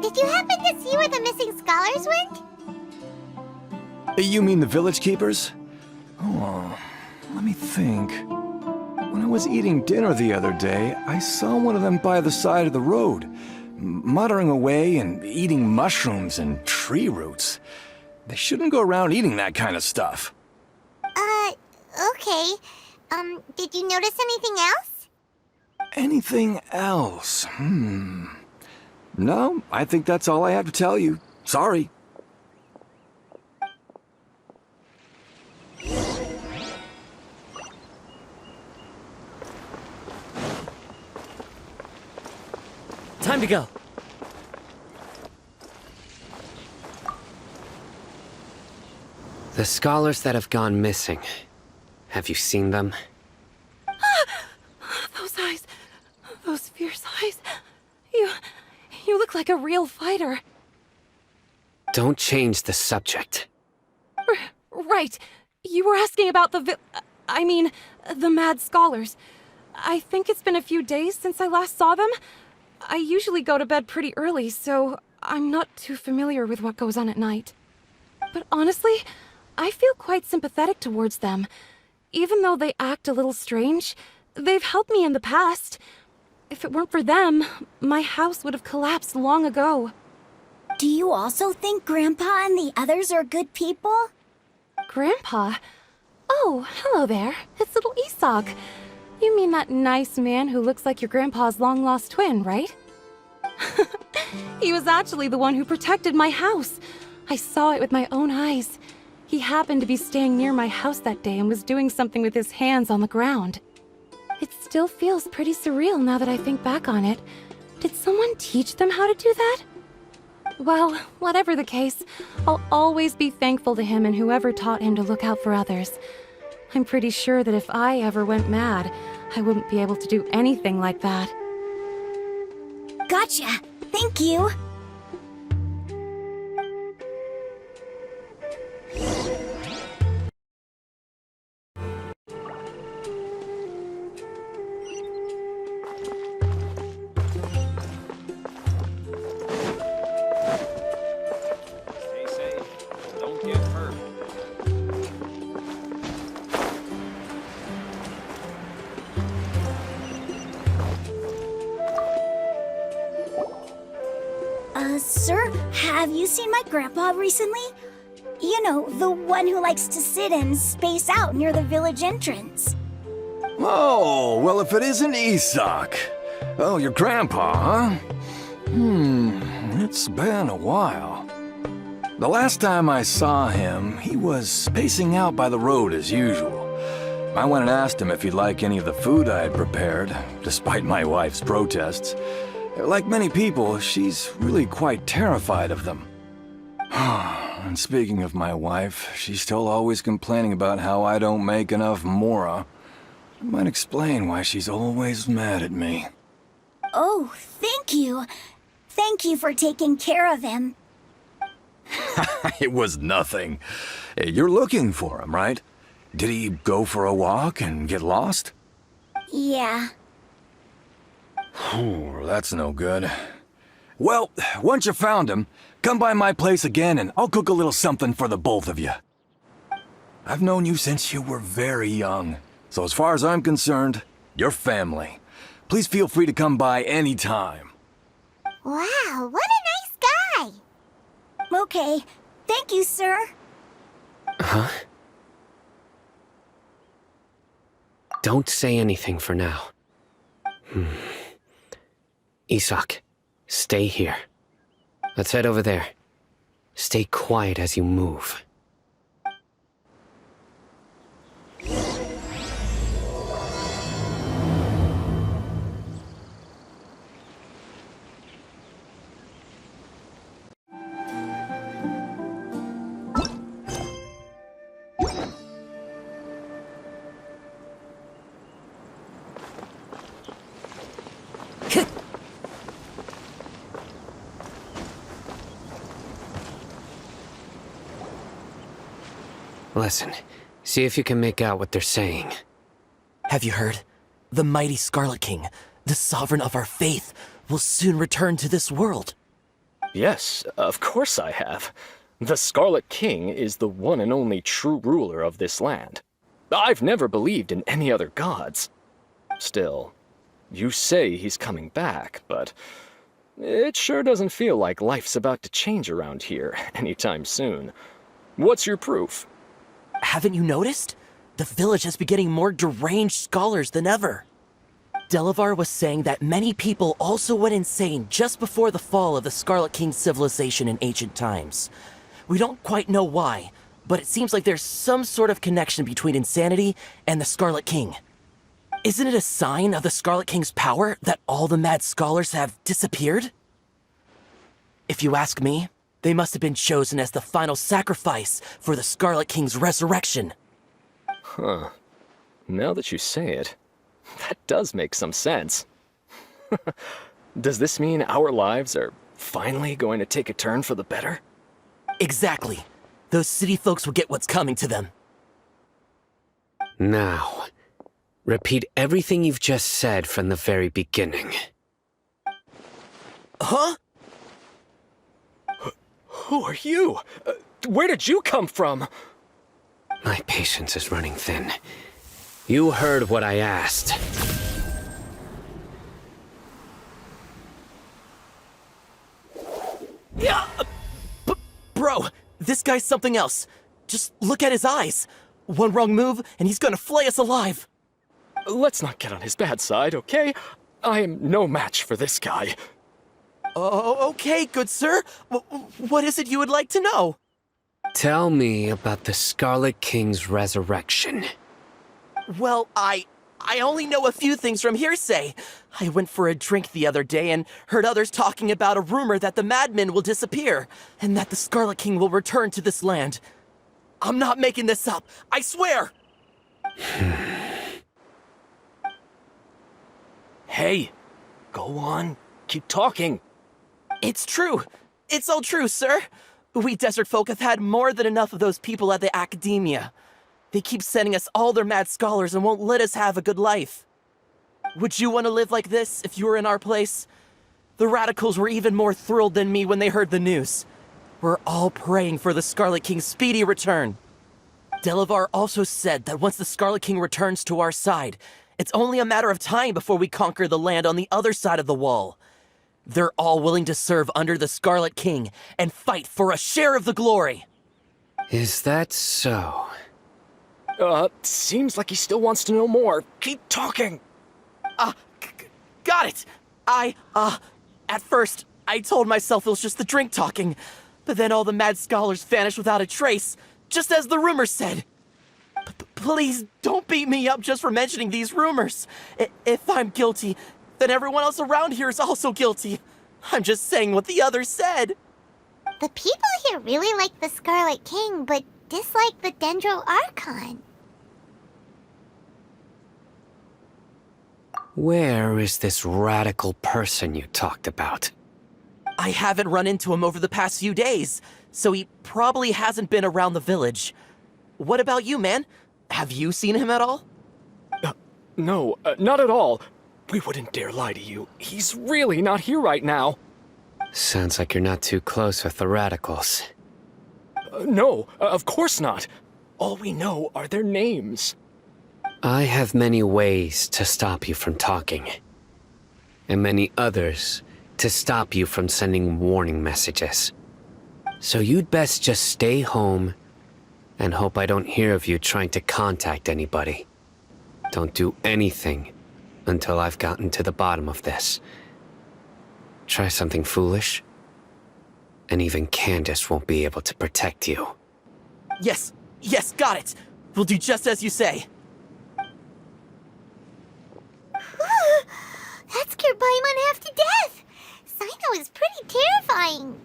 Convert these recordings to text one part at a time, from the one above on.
Did you happen to see where the missing scholars went? You mean the village keepers? Oh, let me think. When I was eating dinner the other day, I saw one of them by the side of the road, muttering away and eating mushrooms and tree roots. They shouldn't go around eating that kind of stuff. Okay. Did you notice anything else? Anything else? No, I think that's all I have to tell you. Sorry. Time to go. The scholars that have gone missing. Have you seen them? Those eyes. Those fierce eyes. You look like a real fighter. Don't change the subject. Right. You were asking about the the mad scholars. I think it's been a few days since I last saw them. I usually go to bed pretty early, so I'm not too familiar with what goes on at night. But honestly, I feel quite sympathetic towards them. Even though they act a little strange, they've helped me in the past. If it weren't for them, my house would have collapsed long ago. Do you also think Grandpa and the others are good people? Grandpa? Oh, hello there. It's little Isak. You mean that nice man who looks like your grandpa's long-lost twin, right? He was actually the one who protected my house. I saw it with my own eyes. He happened to be staying near my house that day and was doing something with his hands on the ground. It still feels pretty surreal now that I think back on it. Did someone teach them how to do that? Well, whatever the case, I'll always be thankful to him and whoever taught him to look out for others. I'm pretty sure that if I ever went mad, I wouldn't be able to do anything like that. Gotcha. Thank you. Stay safe. Don't get hurt. Sir, have you seen my grandpa recently? You know, the one who likes to sit and space out near the village entrance. Oh, well, if it isn't Isak. Oh, your grandpa, huh? It's been a while. The last time I saw him, he was spacing out by the road as usual. I went and asked him if he'd like any of the food I had prepared, despite my wife's protests. Like many people, she's really quite terrified of them. And speaking of my wife, she's still always complaining about how I don't make enough mora. It might explain why she's always mad at me. Oh, thank you. Thank you for taking care of him. It was nothing. You're looking for him, right? Did he go for a walk and get lost? Yeah. Oh, that's no good. Well, once you found him, come by my place again and I'll cook a little something for the both of you. I've known you since you were very young, so as far as I'm concerned, you're family. Please feel free to come by anytime. Wow, what a nice guy! Okay, thank you, sir. Huh? Don't say anything for now. Isak, stay here. Let's head over there. Stay quiet as you move. Listen, see if you can make out what they're saying. Have you heard? The mighty Scarlet King, the sovereign of our faith, will soon return to this world. Yes, of course I have. The Scarlet King is the one and only true ruler of this land. I've never believed in any other gods. Still, you say he's coming back, but it sure doesn't feel like life's about to change around here anytime soon. What's your proof? Haven't you noticed? The village has been getting more deranged scholars than ever. Delavar was saying that many people also went insane just before the fall of the Scarlet King civilization in ancient times. We don't quite know why, but it seems like there's some sort of connection between insanity and the Scarlet King. Isn't it a sign of the Scarlet King's power that all the mad scholars have disappeared? If you ask me, they must have been chosen as the final sacrifice for the Scarlet King's resurrection. Huh. Now that you say it, that does make some sense. Does this mean our lives are finally going to take a turn for the better? Exactly. Those city folks will get what's coming to them. Now, repeat everything you've just said from the very beginning. Huh? Who are you? Where did you come from? My patience is running thin. You heard what I asked. Yeah! Bro, this guy's something else. Just look at his eyes. One wrong move, and he's gonna flay us alive. Let's not get on his bad side, okay? I am no match for this guy. Oh, okay, good sir. What is it you would like to know? Tell me about the Scarlet King's resurrection. Well, I only know a few things from hearsay. I went for a drink the other day and heard others talking about a rumor that the madmen will disappear, and that the Scarlet King will return to this land. I'm not making this up, I swear! Hey, go on, keep talking. It's true. It's all true, sir. We desert folk have had more than enough of those people at the academia. They keep sending us all their mad scholars and won't let us have a good life. Would you want to live like this if you were in our place? The radicals were even more thrilled than me when they heard the news. We're all praying for the Scarlet King's speedy return. Delavar also said that once the Scarlet King returns to our side, it's only a matter of time before we conquer the land on the other side of the wall. They're all willing to serve under the Scarlet King and fight for a share of the glory. Is that so? Seems like he still wants to know more. Keep talking. Got it. At first, I told myself it was just the drink talking, but then all the mad scholars vanished without a trace, just as the rumors said. Please don't beat me up just for mentioning these rumors. If I'm guilty, then everyone else around here is also guilty. I'm just saying what the others said. The people here really like the Scarlet King, but dislike the Dendro Archon. Where is this radical person you talked about? I haven't run into him over the past few days, so he probably hasn't been around the village. What about you, man? Have you seen him at all? No, not at all. We wouldn't dare lie to you. He's really not here right now. Sounds like you're not too close with the radicals. No, of course not. All we know are their names. I have many ways to stop you from talking. And many others to stop you from sending warning messages. So you'd best just stay home and hope I don't hear of you trying to contact anybody. Don't do anything until I've gotten to the bottom of this. Try something foolish, and even Candace won't be able to protect you. Yes, got it. We'll do just as you say. That scared Paimon half to death. Cyno is pretty terrifying.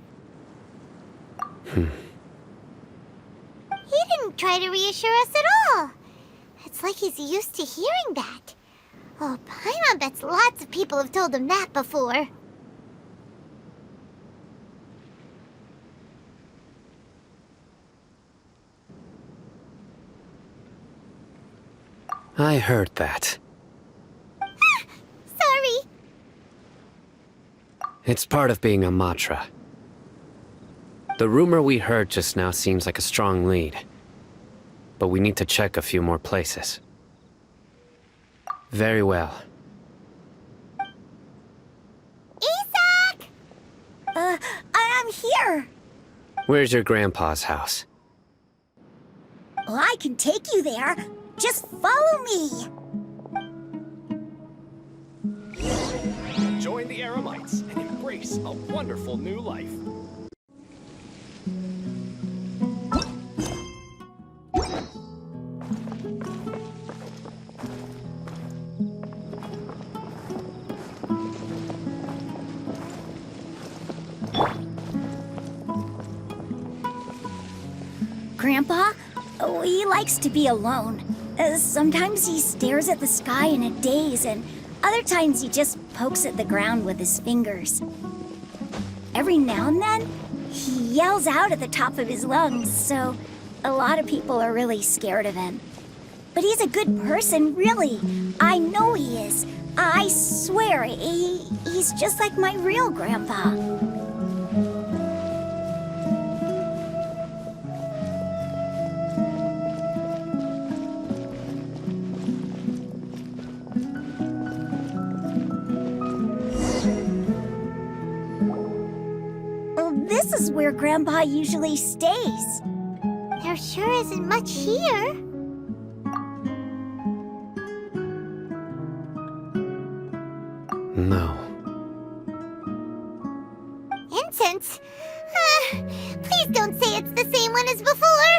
He didn't try to reassure us at all. It's like he's used to hearing that. Oh, Paimon bets lots of people have told him that before. I heard that. Sorry. It's part of being a Matra. The rumor we heard just now seems like a strong lead. But we need to check a few more places. Very well. Isak! I'm here. Where's your grandpa's house? Well, I can take you there. Just follow me. Join the Eremites and embrace a wonderful new life. Grandpa? Oh, he likes to be alone. Sometimes he stares at the sky in a daze, and other times he just pokes at the ground with his fingers. Every now and then, he yells out at the top of his lungs, so a lot of people are really scared of him. But he's a good person, really. I know he is. I swear, he's just like my real grandpa. This is where Grandpa usually stays. There sure isn't much here. No. Incense? Please don't say it's the same one as before.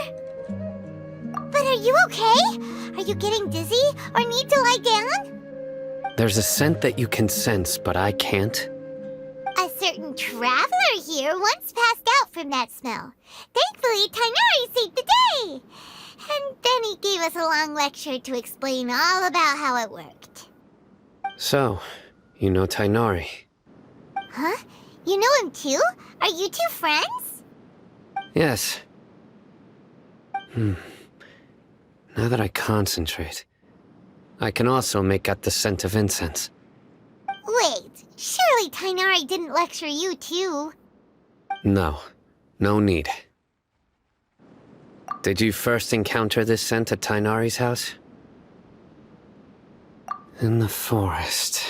But are you okay? Are you getting dizzy or need to lie down? There's a scent that you can sense, but I can't. A certain traveler here once passed out from that smell. Thankfully, Tighnari saved the day. And then he gave us a long lecture to explain all about how it worked. So, you know Tighnari. Huh? You know him too? Are you two friends? Yes. Now that I concentrate, I can also make out the scent of incense. Wait, surely Tighnari didn't lecture you too. No. No need. Did you first encounter this scent at Tighnari's house? In the forest.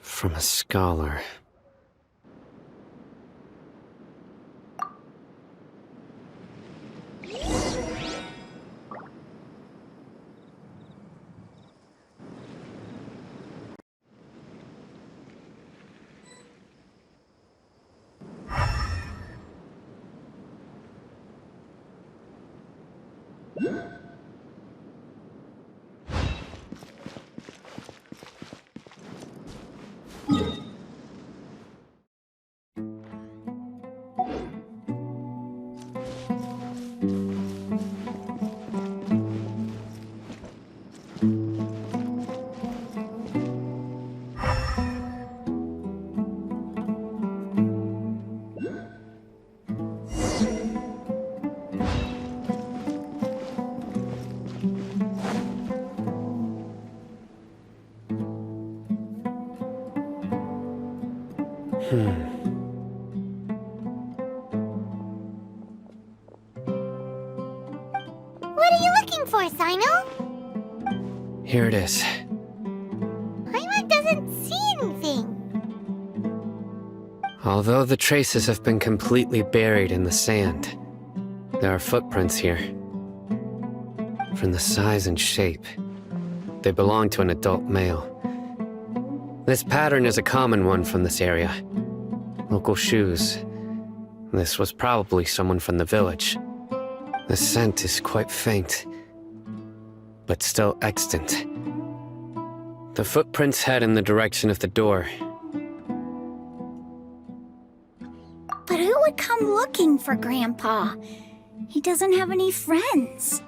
From a scholar. What are you looking for, Cyno? Here it is. Paimon doesn't see anything. Although the traces have been completely buried in the sand, there are footprints here. From the size and shape, they belong to an adult male. This pattern is a common one from this area. Local shoes. This was probably someone from the village. The scent is quite faint, but still extant. The footprints head in the direction of the door. But who would come looking for Grandpa? He doesn't have any friends.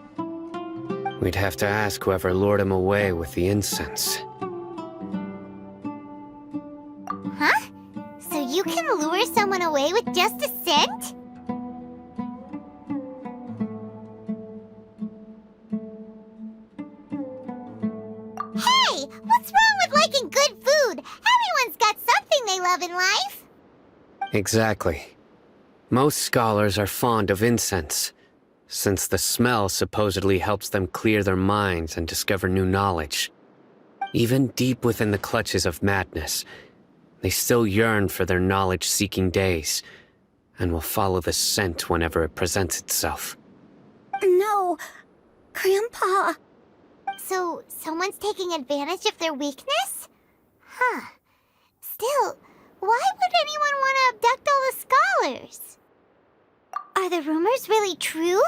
We'd have to ask whoever lured him away with the incense. Huh? So you can lure someone away with just a scent? Hey! What's wrong with liking good food? Everyone's got something they love in life. Exactly. Most scholars are fond of incense, since the smell supposedly helps them clear their minds and discover new knowledge. Even deep within the clutches of madness, they still yearn for their knowledge-seeking days, and will follow the scent whenever it presents itself. No, Grandpa. So, someone's taking advantage of their weakness? Huh. Still, why would anyone want to abduct all the scholars? Are the rumors really true?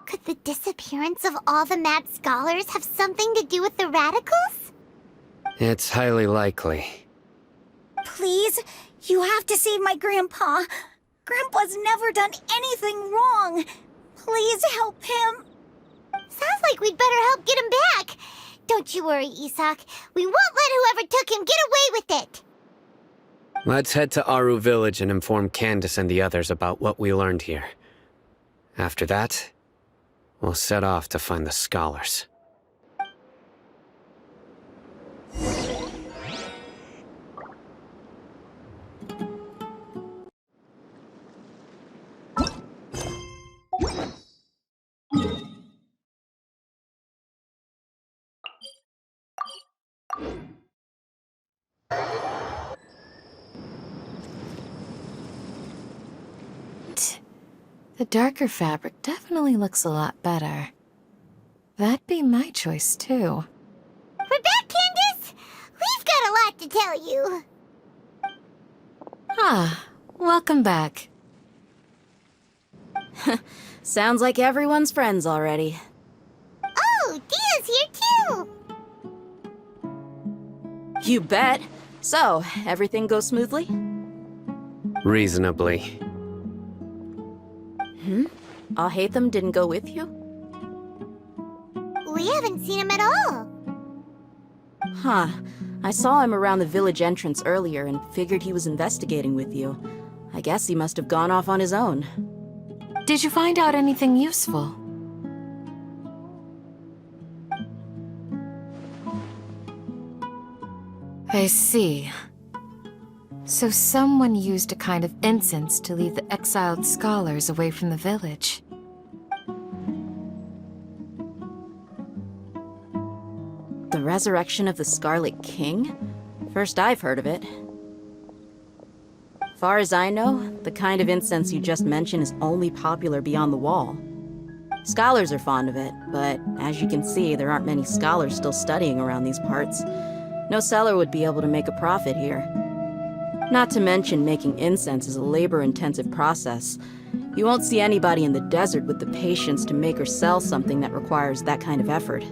Could the disappearance of all the mad scholars have something to do with the radicals? It's highly likely. Please, you have to save my Grandpa. Grandpa's never done anything wrong. Please help him. Sounds like we'd better help get him back. Don't you worry, Isak. We won't let whoever took him get away with it. Let's head to Aru Village and inform Candace and the others about what we learned here. After that, we'll set off to find the scholars. The darker fabric definitely looks a lot better. That'd be my choice, too. We're back, Candace! We've got a lot to tell you. Ah, welcome back. Sounds like everyone's friends already. Oh, Dia's here too! You bet. So, everything goes smoothly? Reasonably. Hatham didn't go with you? We haven't seen him at all. Huh. I saw him around the village entrance earlier and figured he was investigating with you. I guess he must have gone off on his own. Did you find out anything useful? I see. So someone used a kind of incense to lead the exiled scholars away from the village. The resurrection of the Scarlet King? First I've heard of it. Far as I know, the kind of incense you just mentioned is only popular beyond the wall. Scholars are fond of it, but as you can see, there aren't many scholars still studying around these parts. No seller would be able to make a profit here. Not to mention, making incense is a labor-intensive process. You won't see anybody in the desert with the patience to make or sell something that requires that kind of effort.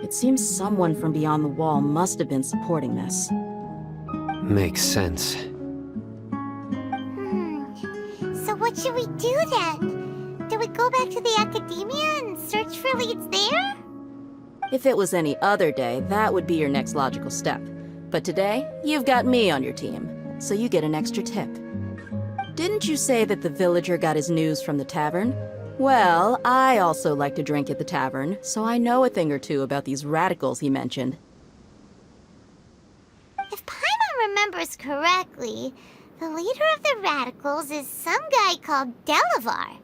It seems someone from beyond the wall must have been supporting this. Makes sense. So what should we do then? Do we go back to the academia and search for leads there? If it was any other day, that would be your next logical step. But today, you've got me on your team, so you get an extra tip. Didn't you say that the villager got his news from the tavern? Well, I also like to drink at the tavern, so I know a thing or two about these radicals he mentioned. If Paimon remembers correctly, the leader of the radicals is some guy called Delavar.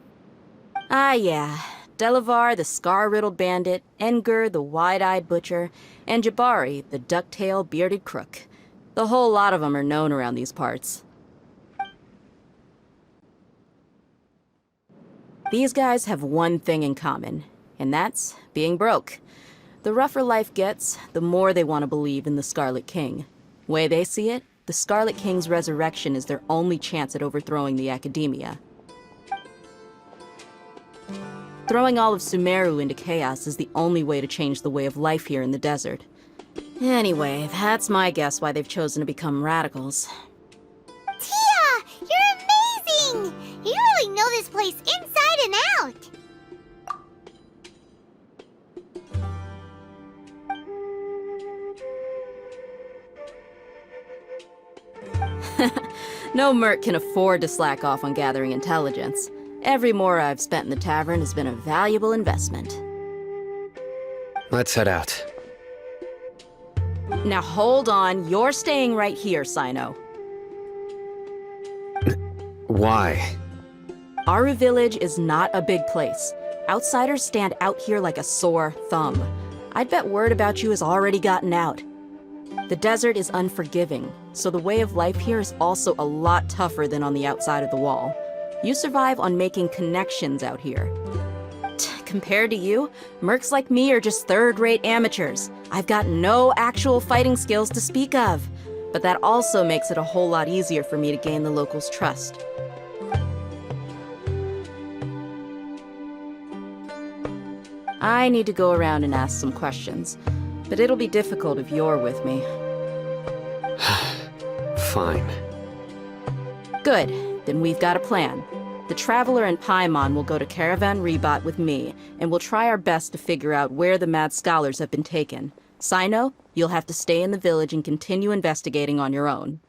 Ah, yeah. Delavar, the scar-riddled bandit, Engur, the wide-eyed butcher, and Jabari, the duck-tailed bearded crook. The whole lot of them are known around these parts. These guys have one thing in common, and that's being broke. The rougher life gets, the more they want to believe in the Scarlet King. Way they see it, the Scarlet King's resurrection is their only chance at overthrowing the academia. Throwing all of Sumeru into chaos is the only way to change the way of life here in the desert. Anyway, that's my guess why they've chosen to become radicals. Tia! You're amazing! You really know this place inside and out! No merc can afford to slack off on gathering intelligence. Every mora I've spent in the tavern has been a valuable investment. Let's head out. Now hold on, you're staying right here, Cyno. Why? Our village is not a big place. Outsiders stand out here like a sore thumb. I'd bet word about you has already gotten out. The desert is unforgiving, so the way of life here is also a lot tougher than on the outside of the wall. You survive on making connections out here. Compared to you, mercs like me are just third-rate amateurs. I've got no actual fighting skills to speak of. But that also makes it a whole lot easier for me to gain the locals' trust. I need to go around and ask some questions, but it'll be difficult if you're with me. Fine. Good, then we've got a plan. The Traveler and Paimon will go to Caravan Ribat with me, and we'll try our best to figure out where the mad scholars have been taken. Cyno, you'll have to stay in the village and continue investigating on your own.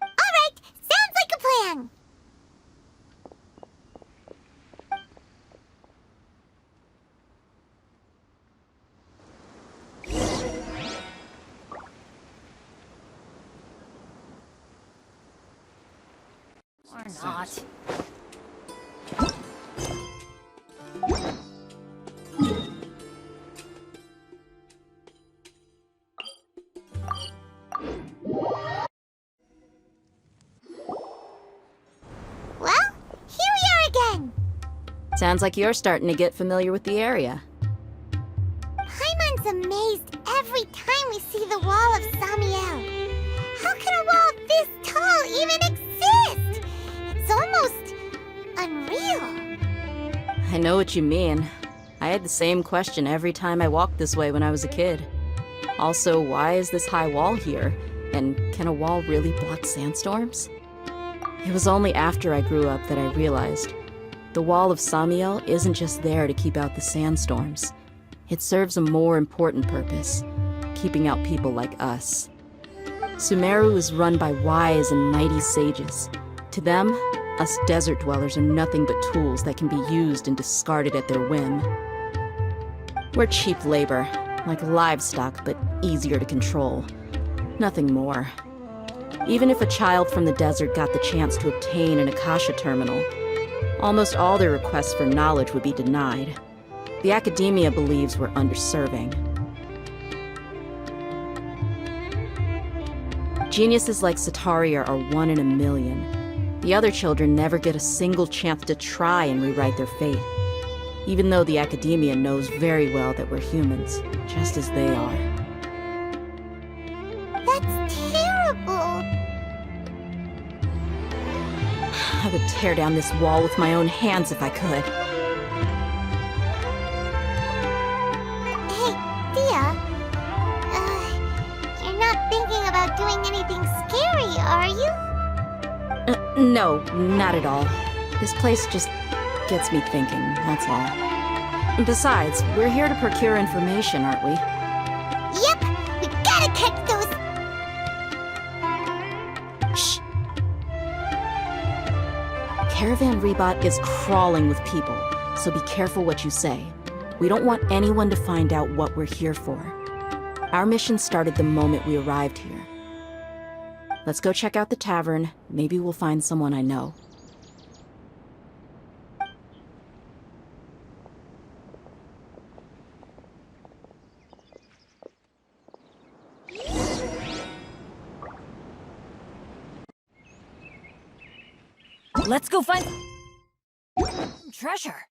All right, sounds like a plan. Or not. Well, here we are again. Sounds like you're starting to get familiar with the area. Paimon's amazed every time we see the wall of Samiel. How can a wall this tall even exist? It's almost unreal. I know what you mean. I had the same question every time I walked this way when I was a kid. Also, why is this high wall here? And can a wall really block sandstorms? It was only after I grew up that I realized the wall of Samiel isn't just there to keep out the sandstorms. It serves a more important purpose, keeping out people like us. Sumeru is run by wise and mighty sages. To them, us desert dwellers are nothing but tools that can be used and discarded at their whim. We're cheap labor, like livestock, but easier to control. Nothing more. Even if a child from the desert got the chance to obtain an Akasha terminal, almost all their requests for knowledge would be denied. The academia believes we're underserving. Geniuses like Sataria are one in a million. The other children never get a single chance to try and rewrite their fate, even though the academia knows very well that we're humans, just as they are. That's terrible. I would tear down this wall with my own hands if I could. Hey, Dehya. You're not thinking about doing anything scary, are you? No, not at all. This place just gets me thinking, that's all. Besides, we're here to procure information, aren't we? Yep, we gotta catch those. Shh. Caravan Ribat is crawling with people, so be careful what you say. We don't want anyone to find out what we're here for. Our mission started the moment we arrived here. Let's go check out the tavern. Maybe we'll find someone I know. Let's go find treasure.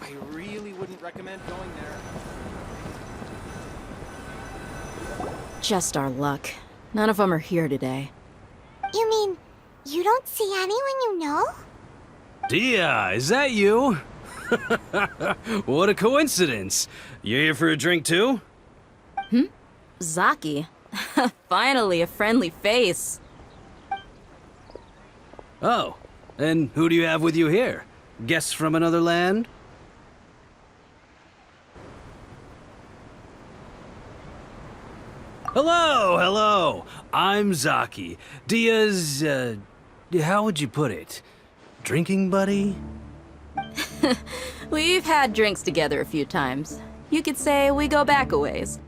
I really wouldn't recommend going there. Just our luck. None of them are here today. You mean, you don't see anyone you know? Dehya, is that you? What a coincidence. You here for a drink too? Zaki. Finally, a friendly face. Oh, and who do you have with you here? Guests from another land? Hello, hello. I'm Zaki. Dehya's, how would you put it? Drinking buddy? We've had drinks together a few times. You could say we go back a ways.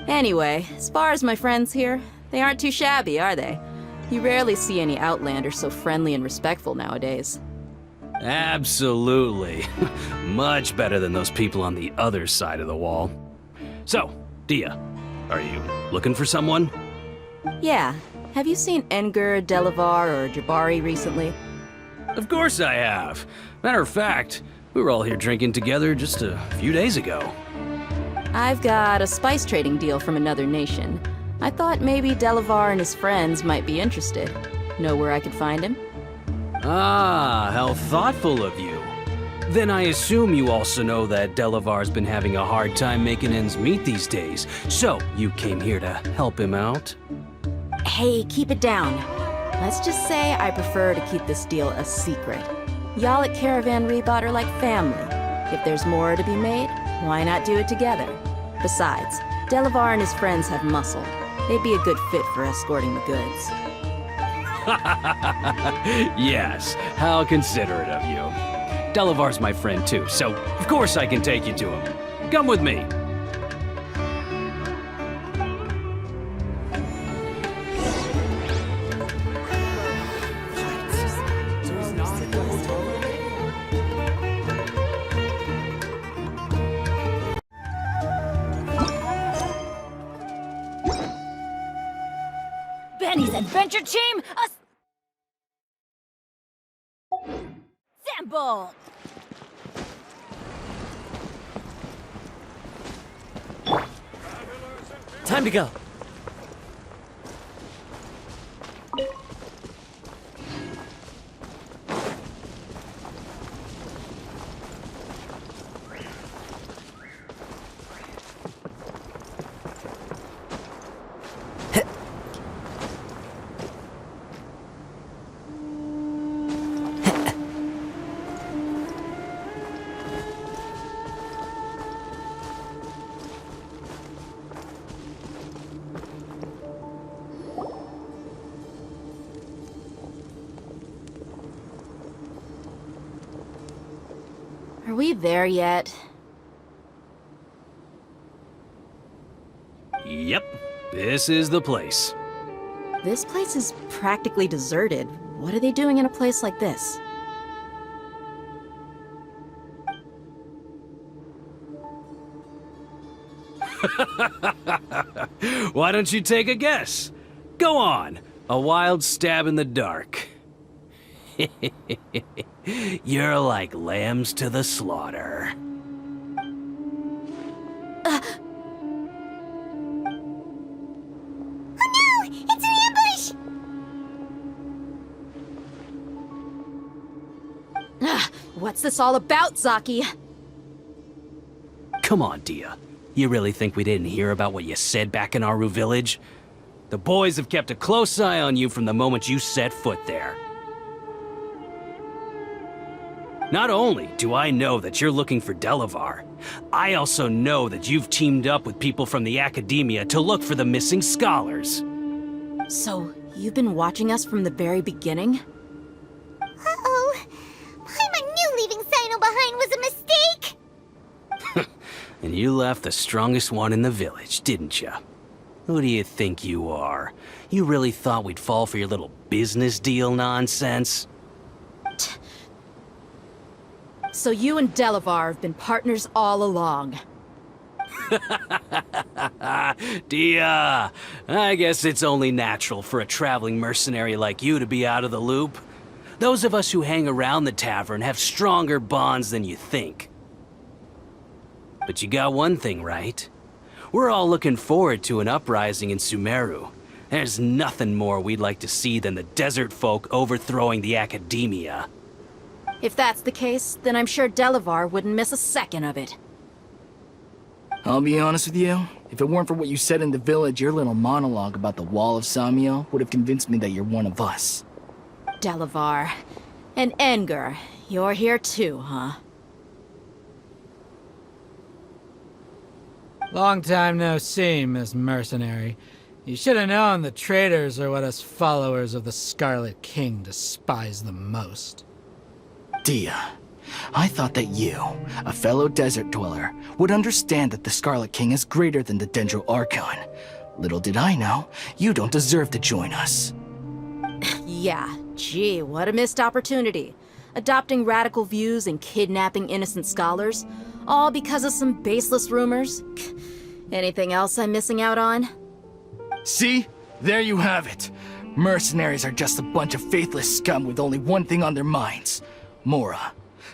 Anyway, as far as my friends here, they aren't too shabby, are they? You rarely see any Outlanders so friendly and respectful nowadays. Absolutely. Much better than those people on the other side of the wall. So, Dehya, are you looking for someone? Yeah. Have you seen Engur, Delavar, or Jabari recently? Of course I have. Matter of fact, we were all here drinking together just a few days ago. I've got a spice trading deal from another nation. I thought maybe Delavar and his friends might be interested. Know where I could find him? Ah, how thoughtful of you. Then I assume you also know that Delavar's been having a hard time making ends meet these days, so you came here to help him out? Hey, keep it down. Let's just say I prefer to keep this deal a secret. Y'all at Caravan Ribat are like family. If there's more to be made, why not do it together? Besides, Delavar and his friends have muscle. They'd be a good fit for escorting the goods. Yes, how considerate of you. Delavar's my friend too, so of course I can take you to him. Come with me. Benny's adventure team, assemble! Time to go. Are we there yet? Yep, this is the place. This place is practically deserted. What are they doing in a place like this? Why don't you take a guess? Go on, a wild stab in the dark. You're like lambs to the slaughter. Oh no! It's an ambush! What's this all about, Zaki? Come on, Dehya. You really think we didn't hear about what you said back in Aru village? The boys have kept a close eye on you from the moment you set foot there. Not only do I know that you're looking for Delavar, I also know that you've teamed up with people from the academia to look for the missing scholars. So, you've been watching us from the very beginning? Uh-oh. Paimon knew leaving Cyno behind was a mistake! And you left the strongest one in the village, didn't you? Who do you think you are? You really thought we'd fall for your little business deal nonsense? So you and Delavar have been partners all along. Dehya, I guess it's only natural for a traveling mercenary like you to be out of the loop. Those of us who hang around the tavern have stronger bonds than you think. But you got one thing right. We're all looking forward to an uprising in Sumeru. There's nothing more we'd like to see than the desert folk overthrowing the academia. If that's the case, then I'm sure Delavar wouldn't miss a second of it. I'll be honest with you. If it weren't for what you said in the village, your little monologue about the Wall of Samio would have convinced me that you're one of us. Delavar. And Engur, you're here too, huh? Long time no see, Miss Mercenary. You should have known the traitors are what us followers of the Scarlet King despise the most. Dehya, I thought that you, a fellow desert dweller, would understand that the Scarlet King is greater than the Dendro Archon. Little did I know, you don't deserve to join us. Yeah, gee, what a missed opportunity. Adopting radical views and kidnapping innocent scholars, all because of some baseless rumors. Anything else I'm missing out on? See? There you have it. Mercenaries are just a bunch of faithless scum with only one thing on their minds. Mora.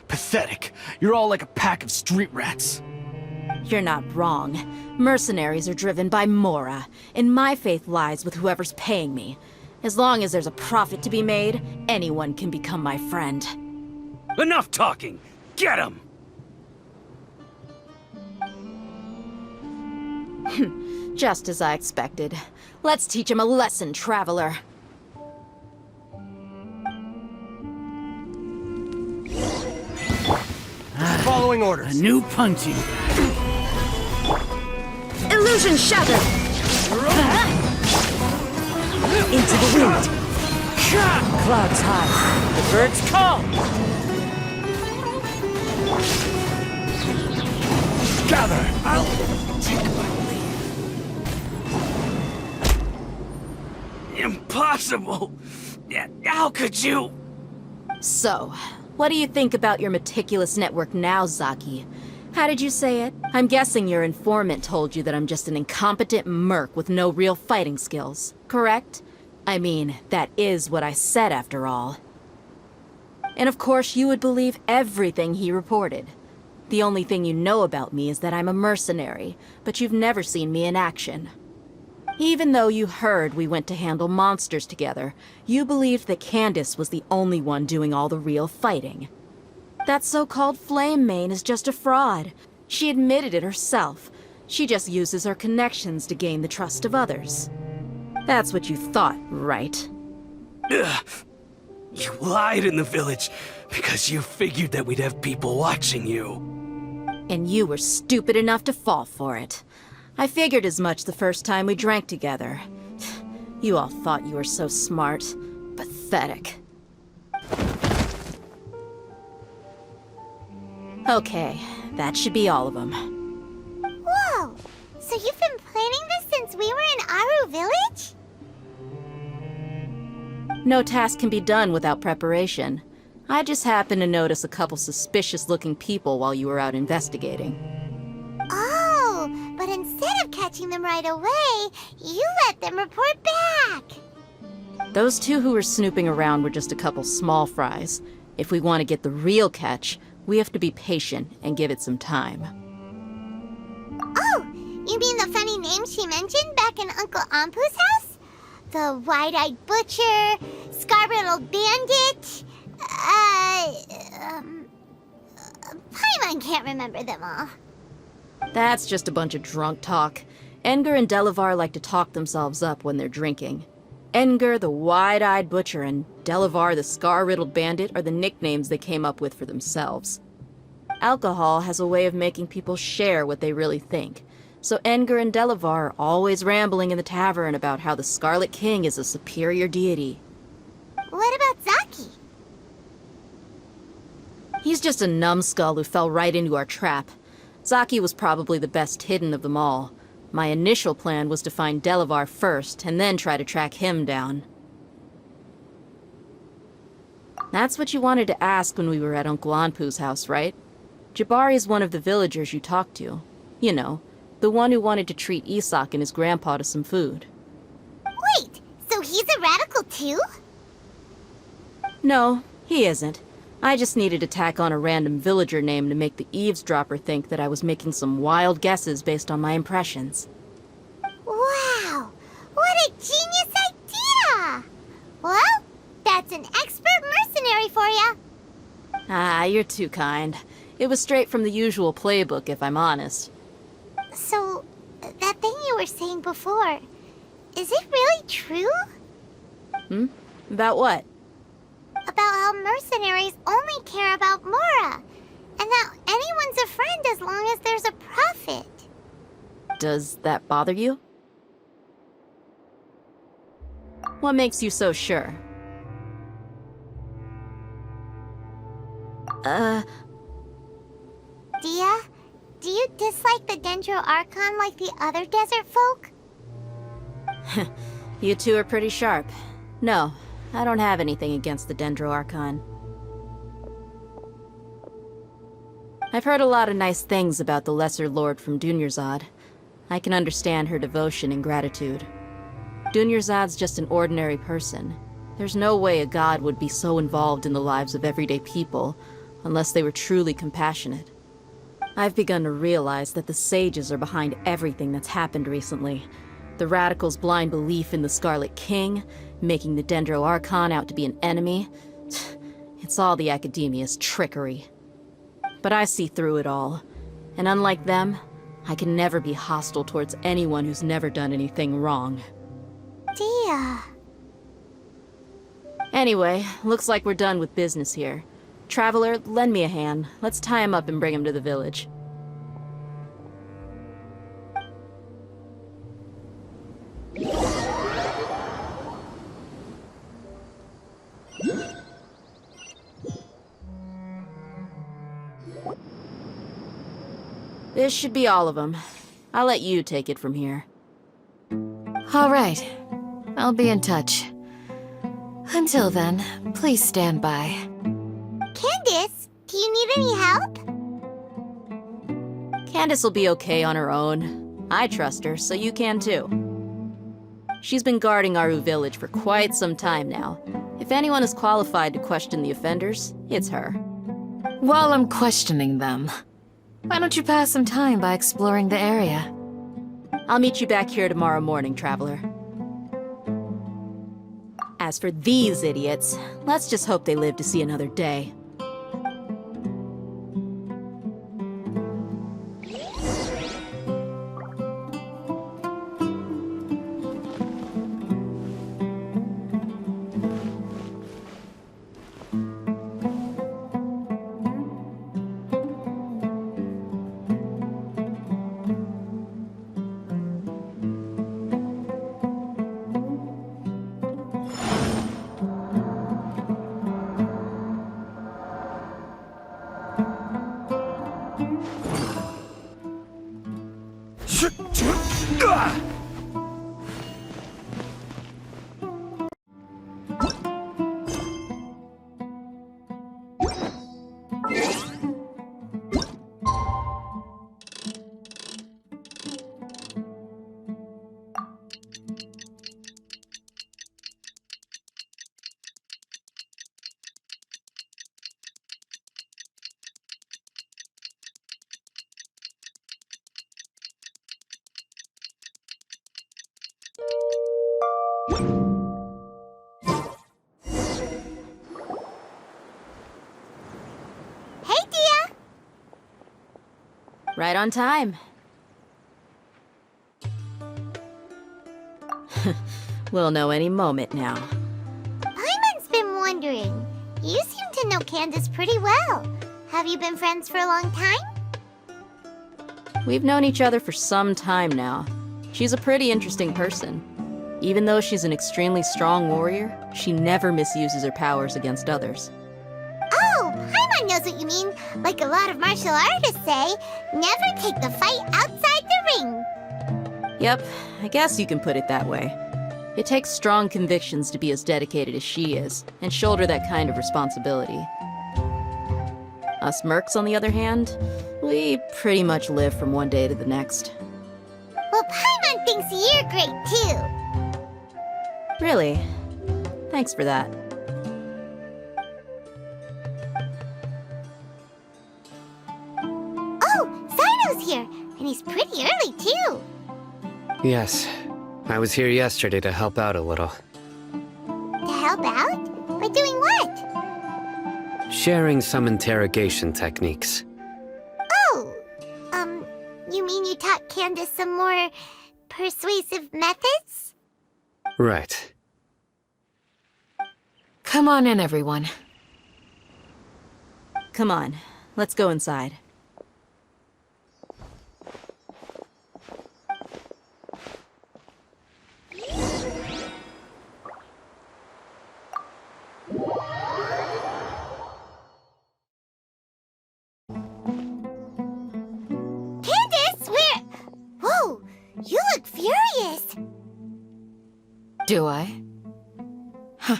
Pathetic. You're all like a pack of street rats. You're not wrong. Mercenaries are driven by Mora, and my faith lies with whoever's paying me. As long as there's a profit to be made, anyone can become my friend. Enough talking! Get him! Just as I expected. Let's teach him a lesson, traveler. Following orders. A new punching. Illusion shattered! Into the wind. Clouds high. The birds call. Gather! I'll take my leave. Impossible! How could you? So, what do you think about your meticulous network now, Zaki? How did you say it? I'm guessing your informant told you that I'm just an incompetent merc with no real fighting skills, correct? I mean, that is what I said after all. And of course you would believe everything he reported. The only thing you know about me is that I'm a mercenary, but you've never seen me in action. Even though you heard we went to handle monsters together, you believed that Candace was the only one doing all the real fighting. That so-called Flame Mane is just a fraud. She admitted it herself. She just uses her connections to gain the trust of others. That's what you thought, right? Ugh. You lied in the village because you figured that we'd have people watching you. And you were stupid enough to fall for it. I figured as much the first time we drank together. You all thought you were so smart. Pathetic. Okay, that should be all of them. Whoa! So you've been planning this since we were in Aru Village? No task can be done without preparation. I just happened to notice a couple suspicious-looking people while you were out investigating. Oh, but instead of catching them right away, you let them report back. Those two who were snooping around were just a couple small fries. If we want to get the real catch, we have to be patient and give it some time. Oh, you mean the funny name she mentioned back in Uncle Ampu's house? The wide-eyed butcher, scar-riddled bandit, Paimon can't remember them all. That's just a bunch of drunk talk. Edgar and Delavar like to talk themselves up when they're drinking. Edgar, the wide-eyed butcher, and Delavar, the scar-riddled bandit, are the nicknames they came up with for themselves. Alcohol has a way of making people share what they really think. So Edgar and Delavar are always rambling in the tavern about how the Scarlet King is a superior deity. What about Zaki? He's just a numbskull who fell right into our trap. Zaki was probably the best hidden of them all. My initial plan was to find Delavar first, and then try to track him down. That's what you wanted to ask when we were at Uncle Anpu's house, right? Jabari is one of the villagers you talked to. You know, the one who wanted to treat Isak and his grandpa to some food. Wait, so he's a radical too? No, he isn't. I just needed to tack on a random villager name to make the eavesdropper think that I was making some wild guesses based on my impressions. Wow, what a genius idea! Well, that's an expert mercenary for ya. Ah, you're too kind. It was straight from the usual playbook, if I'm honest. So, that thing you were saying before, is it really true? About what? About how mercenaries only care about Mora, and that anyone's a friend as long as there's a profit. Does that bother you? What makes you so sure? do you dislike the Dendro Archon like the other desert folk? You two are pretty sharp. No, I don't have anything against the Dendro Archon. I've heard a lot of nice things about the Lesser Lord from Dunyarzad. I can understand her devotion and gratitude. Dunyarzad's just an ordinary person. There's no way a god would be so involved in the lives of everyday people, unless they were truly compassionate. I've begun to realize that the sages are behind everything that's happened recently. The radicals' blind belief in the Scarlet King, making the Dendro Archon out to be an enemy. It's all the Academia's trickery. But I see through it all. And unlike them, I can never be hostile towards anyone who's never done anything wrong. Dehya. Anyway, looks like we're done with business here. Traveler, lend me a hand. Let's tie him up and bring him to the village. This should be all of them. I'll let you take it from here. All right. I'll be in touch. Until then, please stand by. Candace, do you need any help? Candace will be okay on her own. I trust her, so you can too. She's been guarding Aru village for quite some time now. If anyone is qualified to question the offenders, it's her. While I'm questioning them, why don't you pass some time by exploring the area? I'll meet you back here tomorrow morning, Traveler. As for these idiots, let's just hope they live to see another day. Right on time. We'll know any moment now. Paimon's been wondering. You seem to know Candace pretty well. Have you been friends for a long time? We've known each other for some time now. She's a pretty interesting person. Even though she's an extremely strong warrior, she never misuses her powers against others. Oh, Paimon knows what you mean. Like a lot of martial artists say, never take the fight outside the ring. Yep, I guess you can put it that way. It takes strong convictions to be as dedicated as she is, and shoulder that kind of responsibility. Us mercs, on the other hand, we pretty much live from one day to the next. Well, Paimon thinks you're great too. Really? Thanks for that. Oh, Cyno's here, and he's pretty early too. Yes. I was here yesterday to help out a little. To help out? By doing what? Sharing some interrogation techniques. Oh, you mean you taught Candace some more persuasive methods? Right. Come on in, everyone. Come on, let's go inside. Do I? Huh.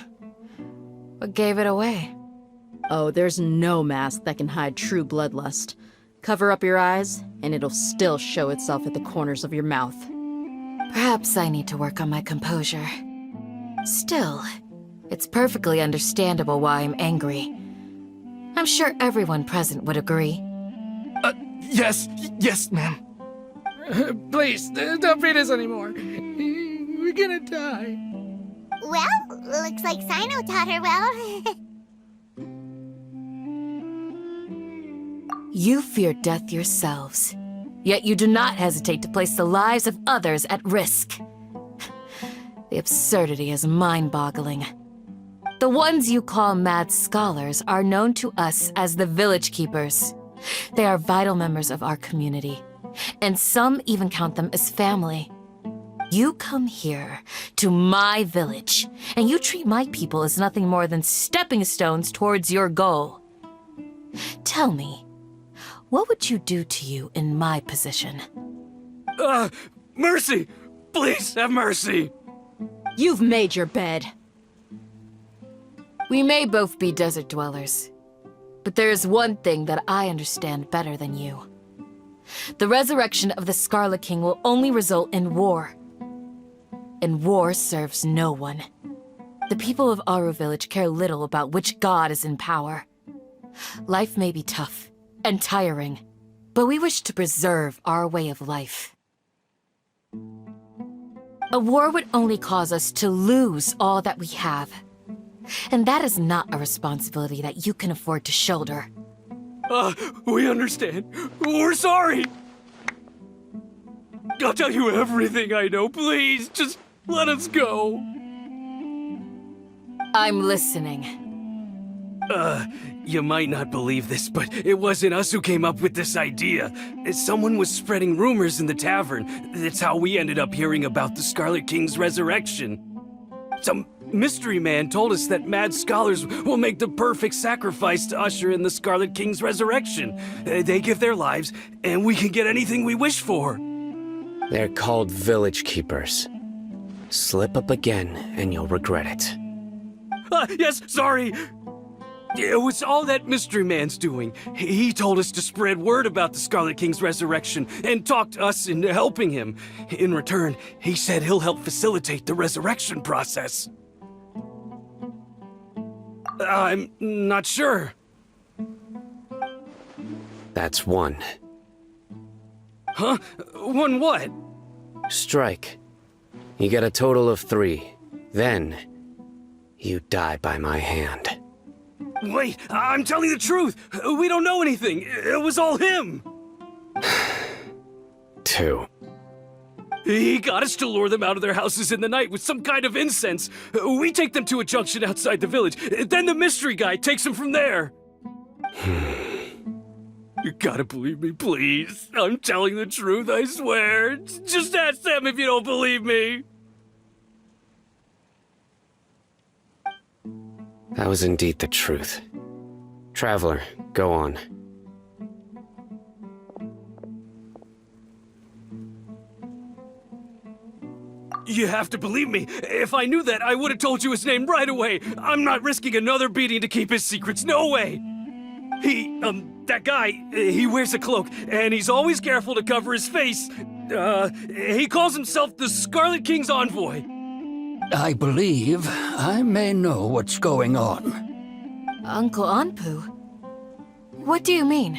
What gave it away? Oh, there's no mask that can hide true bloodlust. Cover up your eyes, and it'll still show itself at the corners of your mouth. Perhaps I need to work on my composure. Still, it's perfectly understandable why I'm angry. I'm sure everyone present would agree. Yes, ma'am. Please, don't beat us anymore. We're gonna die. Well, looks like Cyno taught her well. You fear death yourselves, yet you do not hesitate to place the lives of others at risk. The absurdity is mind-boggling. The ones you call mad scholars are known to us as the Village Keepers. They are vital members of our community, and some even count them as family. You come here, to my village, and you treat my people as nothing more than stepping stones towards your goal. Tell me, what would you do to you in my position? Mercy! Please, have mercy! You've made your bed. We may both be desert dwellers, but there is one thing that I understand better than you. The resurrection of the Scarlet King will only result in war. And war serves no one. The people of Aru Village care little about which god is in power. Life may be tough and tiring, but we wish to preserve our way of life. A war would only cause us to lose all that we have. And that is not a responsibility that you can afford to shoulder. We understand. We're sorry! I'll tell you everything I know, please. Just let us go. I'm listening. You might not believe this, but it wasn't us who came up with this idea. Someone was spreading rumors in the tavern. That's how we ended up hearing about the Scarlet King's resurrection. Some mystery man told us that mad scholars will make the perfect sacrifice to usher in the Scarlet King's resurrection. They give their lives, and we can get anything we wish for. They're called Village Keepers. Slip up again, and you'll regret it. Yes, sorry! It was all that mystery man's doing. He told us to spread word about the Scarlet King's resurrection and talked us into helping him. In return, he said he'll help facilitate the resurrection process. I'm not sure. That's one. Huh? One what? Strike. You get a total of 3. Then, you die by my hand. Wait, I'm telling the truth. We don't know anything. It was all him. 2. He got us to lure them out of their houses in the night with some kind of incense. We take them to a junction outside the village. Then the mystery guy takes them from there. You gotta believe me, please. I'm telling the truth, I swear. Just ask them if you don't believe me. That was indeed the truth. Traveler, go on. You have to believe me. If I knew that, I would have told you his name right away. I'm not risking another beating to keep his secrets. No way. That guy, he wears a cloak, and he's always careful to cover his face. He calls himself the Scarlet King's envoy. I believe I may know what's going on. Uncle Anpu? What do you mean?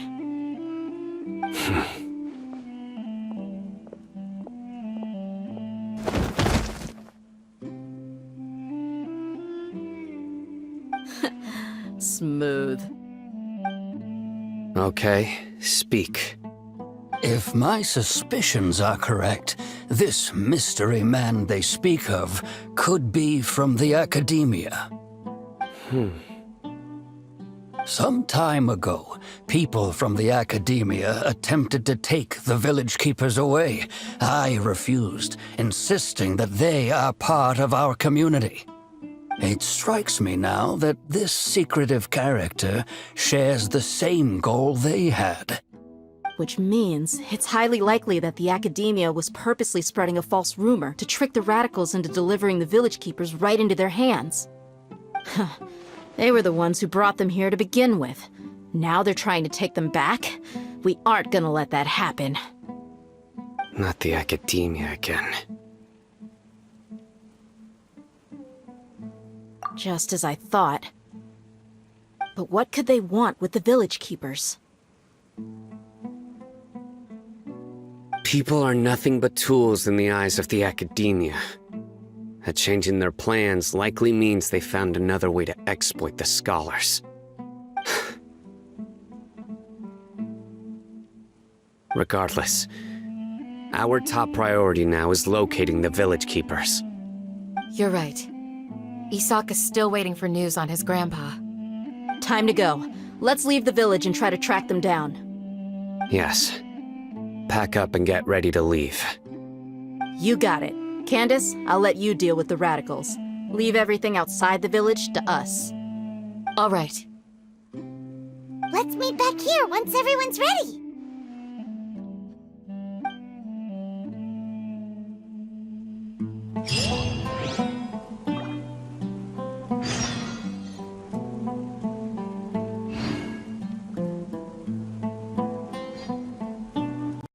Smooth. Okay, speak. If my suspicions are correct, this mystery man they speak of could be from the academia. Some time ago, people from the academia attempted to take the village keepers away. I refused, insisting that they are part of our community. It strikes me now that this secretive character shares the same goal they had. Which means it's highly likely that the Academia was purposely spreading a false rumor to trick the radicals into delivering the village keepers right into their hands. They were the ones who brought them here to begin with. Now they're trying to take them back? We aren't gonna let that happen. Not the Academia again. Just as I thought. But what could they want with the village keepers? People are nothing but tools in the eyes of the Academia. A change in their plans likely means they found another way to exploit the scholars. Regardless, our top priority now is locating the village keepers. You're right. Isak is still waiting for news on his grandpa. Time to go. Let's leave the village and try to track them down. Yes. Pack up and get ready to leave. You got it. Candace, I'll let you deal with the radicals. Leave everything outside the village to us. All right. Let's meet back here once everyone's ready.